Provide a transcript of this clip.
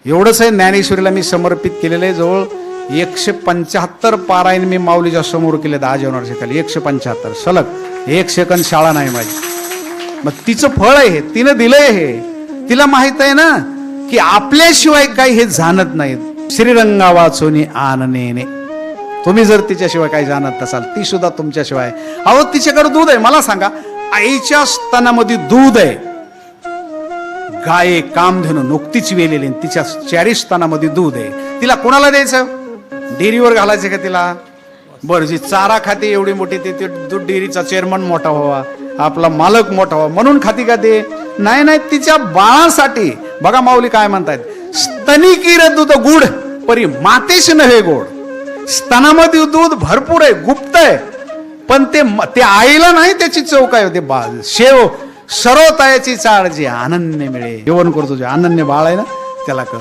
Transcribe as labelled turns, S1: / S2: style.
S1: एवढंच आहे. ज्ञानेश्वरीला मी समर्पित केलेलं आहे. जवळ 175 पारायण मी माऊलीच्या समोर केले 10 जानेवारीच्या खाली. 175 सलग. 1 सेकंद शाळा नाही माझी. मग तिचं फळ आहे हे, तिनं दिलंय हे. तिला माहित आहे ना की आपल्याशिवाय काही हे जाणत नाहीत. श्रीरंगा वाचोनी आननेने. तुम्ही जर तिच्याशिवाय काही जाणत नसाल, ती सुद्धा तुमच्याशिवाय. अहो तिच्याकडे दूध आहे. मला सांगा, आईच्या स्तनामध्ये दूध आहे. गाय कामधेनू नुकतीच वेलेली, तिच्या 4 स्तनामध्ये दूध आहे. तिला कोणाला द्यायचं? डेअरीवर घालायचं का तिला? बरं, जी चारा खाते एवढी मोठी, ते दूध डेअरीचा चेअरमन मोठा व्हावा, आपला मालक मोठा व्हावा म्हणून खाती का ते? नाही नाही, तिच्या बाळासाठी. बघा माऊली काय म्हणतायत, स्तनी किर दूध गुड परी मातेश नव्हे गोड. स्तनामध्ये दूध भरपूर आहे, गुप्त आहे, पण ते आईला नाही त्याची चव काय होते. शेव सर्वतायाची चाळ जी अनन्य मिळे. जेवण करतो जे अनन्य बाळ आहे ना, त्याला कळतं.